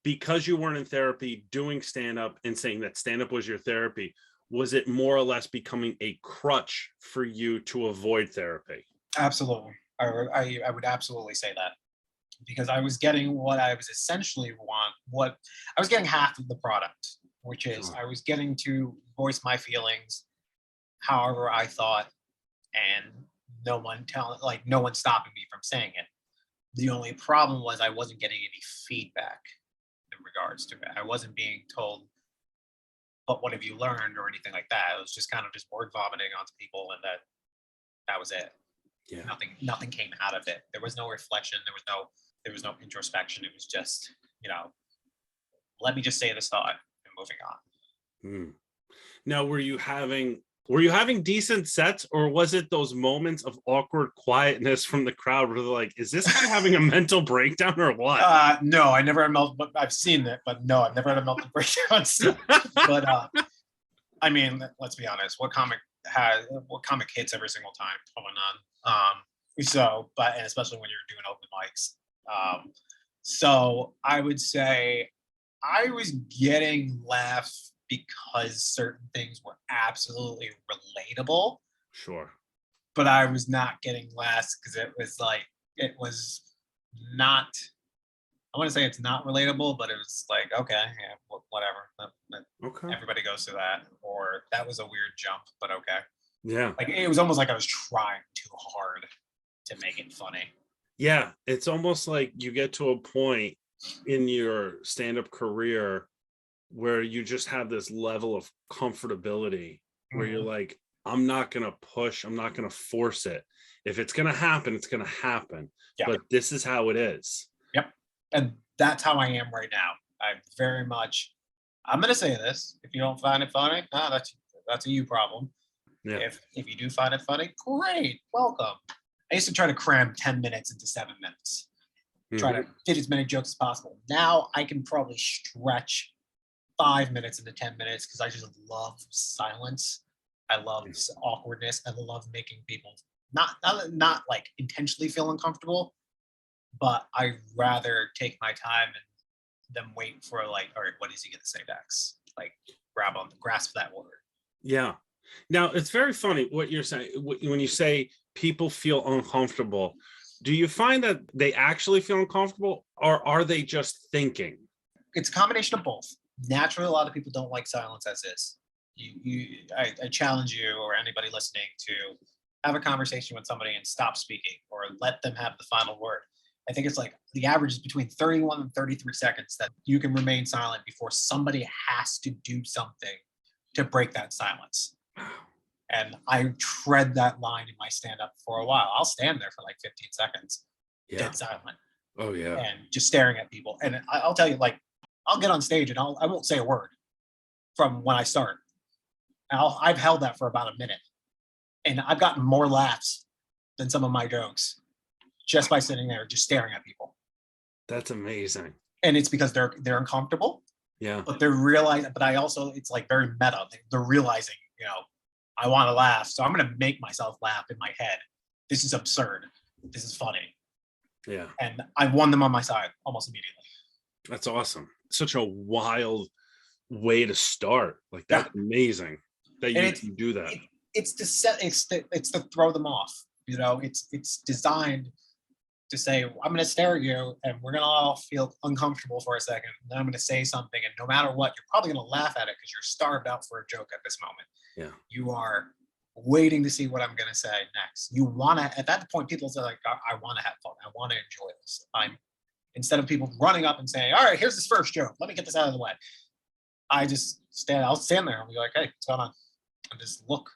because you weren't in therapy, doing stand-up and saying that stand-up was your therapy, was it more or less becoming a crutch for you to avoid therapy? Absolutely. I would absolutely say that, because I was getting what I was essentially what I was getting half of the product, which is Sure. I was getting to voice my feelings however I thought, and no one stopping me from saying it. The only problem was I wasn't getting any feedback in regards to it. I wasn't being told, but what have you learned or anything like that. It was just kind of just word vomiting onto people, and that was it. Yeah. Nothing came out of it. There was no reflection. There was no introspection. It was just, let me just say this thought and moving on. Hmm. Now, were you having decent sets, or was it those moments of awkward quietness from the crowd where they're like, is this guy having a mental breakdown or what? No, I never had melted, but I've seen it, but no, I've never had a melted breakdown. But I mean, let's be honest. What comic hits every single time coming on? And especially when you're doing open mics. So I would say I was getting laughs because certain things were absolutely relatable, Sure. but I was not getting laughs because it was not. I want to say it's not relatable, but it was like, okay, yeah, whatever. Okay. Everybody goes through that, or that was a weird jump, but okay. Yeah. Like it was almost like I was trying too hard to make it funny. Yeah. It's almost like you get to a point in your stand-up career where you just have this level of comfortability where you're Mhm. like, I'm not going to push, I'm not going to force it. If it's going to happen, it's going to happen. Yeah. But this is how it is. Yep. And that's how I am right now. I'm gonna say this. If you don't find it funny, that's a you problem. Yeah. If you do find it funny, great. Welcome. I used to try to cram 10 minutes into 7 minutes. Try Mhm. to fit as many jokes as possible. Now I can probably stretch 5 minutes into 10 minutes because I just love silence. I love awkwardness. I love making people not like intentionally feel uncomfortable, but I rather take my time and them wait for like, all right, what is he gonna say next? Like grasp that word. Yeah. Now, it's very funny what you're saying. When you say people feel uncomfortable, do you find that they actually feel uncomfortable, or are they just thinking? It's a combination of both. Naturally, a lot of people don't like silence as is. I challenge you or anybody listening to have a conversation with somebody and stop speaking, or let them have the final word. I think it's like the average is between 31 and 33 seconds that you can remain silent before somebody has to do something to break that silence. And I tread that line in my stand up for a while. I'll stand there for like 15 seconds, Yeah. dead silent, Oh, yeah. and just staring at people. And I'll tell you, like, I'll get on stage and I won't say a word from when I start. I've held that for about a minute, and I've gotten more laughs than some of my jokes just by sitting there, just staring at people. That's amazing. And it's because they're uncomfortable, Yeah. but they're realizing. But I also, it's like very meta. They're realizing, I want to laugh, so I'm going to make myself laugh in my head. This is absurd. This is funny. Yeah. And I won them on my side almost immediately. That's awesome. Such a wild way to start. Like, that's amazing that you can do that. It's to throw them off. It's designed to say, I'm going to stare at you and we're going to all feel uncomfortable for a second. And then I'm going to say something. And no matter what, you're probably going to laugh at it because you're starved out for a joke at this moment. Yeah. You are waiting to see what I'm going to say next. You want to, at that point, people say like, I want to have fun. I want to enjoy this. Instead of people running up and saying, all right, here's this first joke. Let me get this out of the way. I'll stand there and be like, hey, what's going on? And just look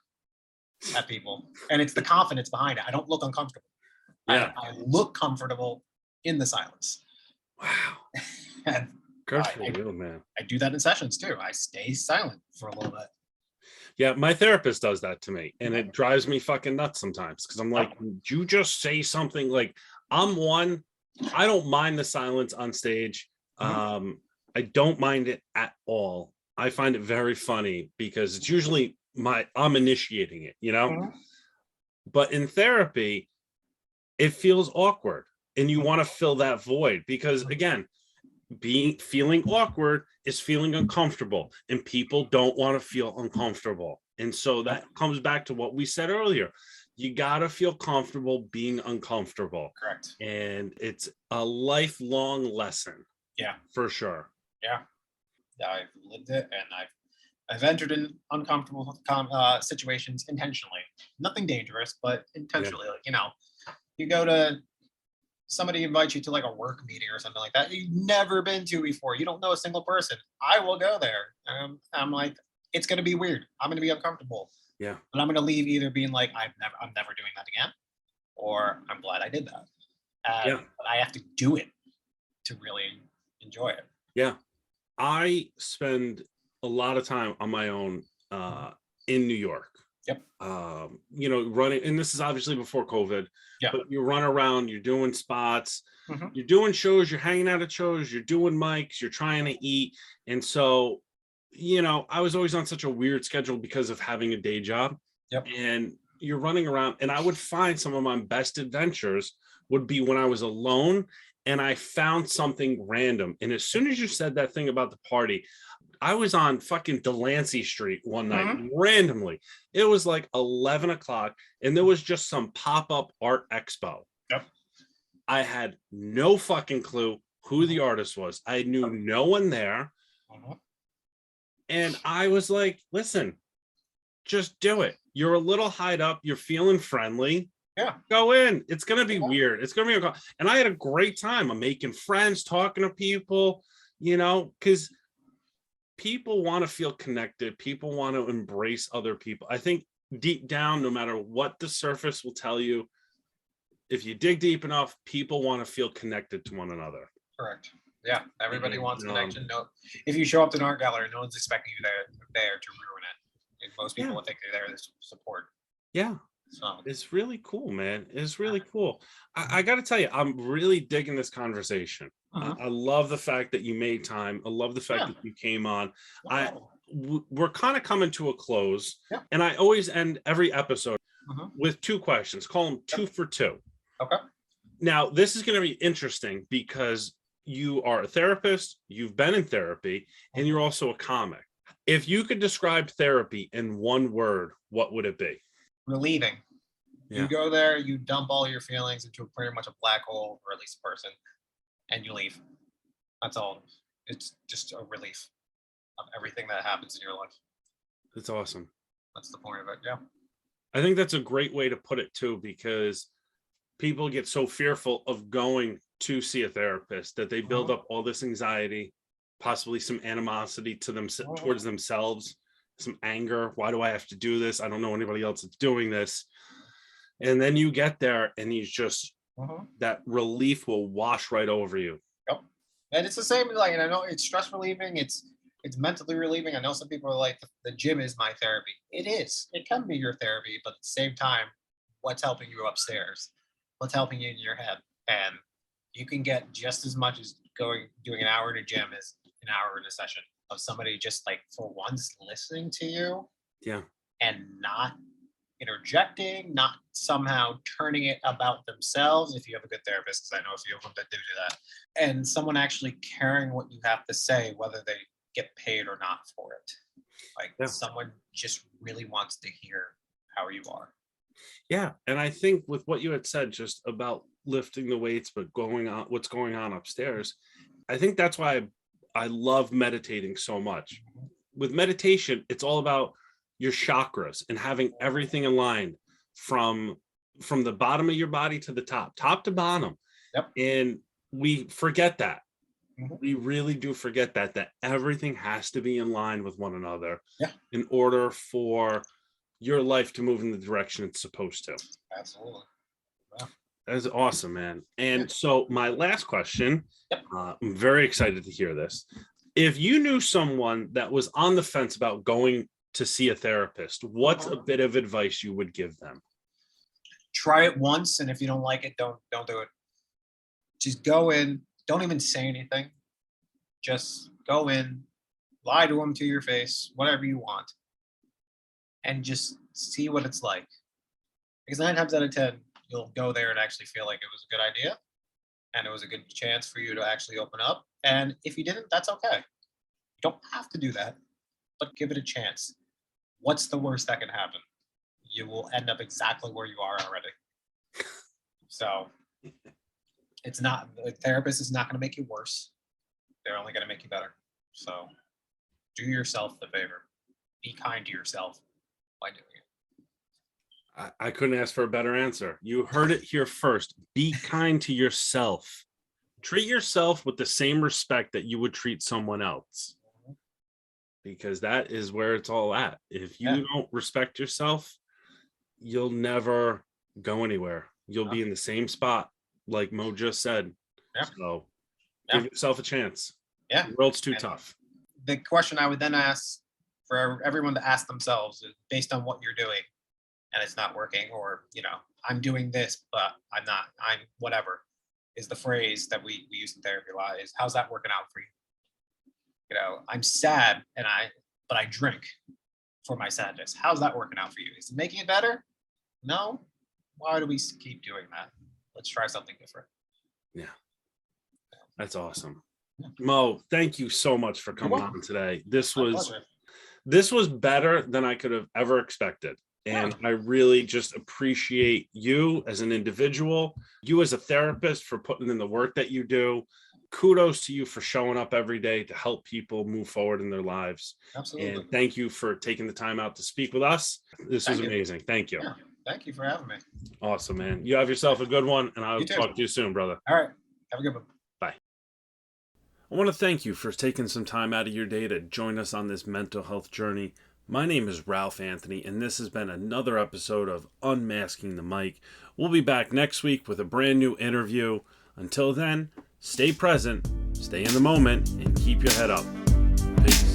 at people. And it's the confidence behind it. I don't look uncomfortable. Yeah. I look comfortable in the silence. Wow. And Good for you, man. I do that in sessions too. I stay silent for a little bit. Yeah, my therapist does that to me, and it drives me fucking nuts sometimes because I'm like, would you just say something? Like, I don't mind the silence on stage. I don't mind it at all. I find it very funny because it's usually I'm initiating it, But in therapy, it feels awkward and you want to fill that void because, again, feeling awkward is feeling uncomfortable, and people don't want to feel uncomfortable. And so that comes back to what we said earlier. You got to feel comfortable being uncomfortable. Correct. And it's a lifelong lesson. Yeah. For sure. Yeah. I've lived it, and I've entered in uncomfortable situations intentionally. Nothing dangerous, but intentionally. Like, you go to somebody invites you to like a work meeting or something like that you've never been to before. You don't know a single person. I will go there. I'm like, it's going to be weird. I'm going to be uncomfortable. Yeah. But I'm going to leave either being like, I'm never doing that again, or I'm glad I did that. But I have to do it to really enjoy it. Yeah. I spend a lot of time on my own in New York. Yep. Running, and this is obviously before COVID. Yeah. But you run around, you're doing spots, Mm-hmm. you're doing shows, you're hanging out at shows, you're doing mics, you're trying to eat. And so, I was always on such a weird schedule because of having a day job. Yep. And you're running around, and I would find some of my best adventures would be when I was alone and I found something random. And as soon as you said that thing about the party, I was on fucking Delancey Street one night randomly. It was like 11 o'clock and there was just some pop-up art expo. Yep. I had no fucking clue who the artist was. I knew no one there. And I was like, listen, just do it. You're a little high up. You're feeling friendly. Yeah. Go in. It's going to be weird. It's going to be, and I had a great time. I'm making friends, talking to people, because people want to feel connected. People want to embrace other people. I think deep down, no matter what the surface will tell you, if you dig deep enough, people want to feel connected to one another. Correct. Yeah. Everybody wants connection. No, if you show up to an art gallery, no one's expecting you there to ruin it. And most people will think they're there to support. Yeah. So it's really cool, man. It's really cool. I got to tell you, I'm really digging this conversation. I love the fact that you made time. I love the fact that you came on. We're kind of coming to a close, and I always end every episode with two questions. Call them 2 for 2. Okay. Now, this is going to be interesting because you are a therapist, you've been in therapy, and you're also a comic. If you could describe therapy in one word, what would it be? Relieving. You go there, you dump all your feelings into pretty much a black hole, or at least a person, and you leave. That's all. It's just a relief of everything that happens in your life. That's awesome. That's the point of it. Yeah. I think that's a great way to put it too, because people get so fearful of going to see a therapist that they build up all this anxiety, possibly some animosity to them towards themselves, some anger. Why do I have to do this? I don't know anybody else that's doing this. And then you get there and you just that relief will wash right over you. Yep. And it's the same, like, and I know it's stress relieving, it's mentally relieving. I know some people are like, the gym is my therapy. It is. It can be your therapy, but at the same time, what's helping you upstairs? What's helping you in your head? And you can get just as much as doing an hour in a gym as an hour in a session of somebody just like for once listening to you. Yeah. And not interjecting, not somehow turning it about themselves, if you have a good therapist, because I know a few of them that do that, and someone actually caring what you have to say, whether they get paid or not for it. Like someone just really wants to hear how you are. Yeah. And I think with what you had said just about lifting the weights, but what's going on upstairs, I think that's why I love meditating so much. With meditation, it's all about your chakras and having everything aligned from the bottom of your body to the top to bottom. Yep. And we forget that. We really do forget that everything has to be in line with one another in order for your life to move in the direction it's supposed to. Absolutely. Yeah. That's awesome, man. And so my last question, I'm very excited to hear this. If you knew someone that was on the fence about going to see a therapist, what's a bit of advice you would give them? Try it once, and if you don't like it, don't do it. Just go in. Don't even say anything. Just go in, lie to them to your face, whatever you want, and just see what it's like. Because 9 times out of 10, you'll go there and actually feel like it was a good idea, and it was a good chance for you to actually open up. And if you didn't, that's okay. You don't have to do that, but give it a chance. What's the worst that can happen? You will end up exactly where you are already. So it's not, the therapist is not going to make you worse. They're only going to make you better. So do yourself the favor. Be kind to yourself by doing it. I couldn't ask for a better answer. You heard it here first. Be kind to yourself. Treat yourself with the same respect that you would treat someone else. Because that is where it's all at. If you don't respect yourself, you'll never go anywhere. You'll be in the same spot, like Mo just said. So give yourself a chance. The world's too tough. The question I would then ask for everyone to ask themselves is, based on what you're doing and it's not working, or, I'm doing this, but I'm whatever, is the phrase that we use in therapy a lot, is how's that working out for you? I'm sad but I drink for my sadness. How's that working out for you? Is it making it better? No. Why do we keep doing that? Let's try something different. Yeah. That's awesome. Mo, thank you so much for coming on today. This was better than I could have ever expected. And I really just appreciate you as an individual, you as a therapist for putting in the work that you do. Kudos to you for showing up every day to help people move forward in their lives. Absolutely. And thank you for taking the time out to speak with us. This was amazing. Thank you. Yeah. Thank you for having me. Awesome, man. You have yourself a good one, and I'll talk to you soon, brother. All right. Have a good one. Bye. I want to thank you for taking some time out of your day to join us on this mental health journey. My name is Ralph Anthony, and this has been another episode of Unmasking the Mic. We'll be back next week with a brand new interview. Until then, stay present, stay in the moment, and keep your head up. Peace.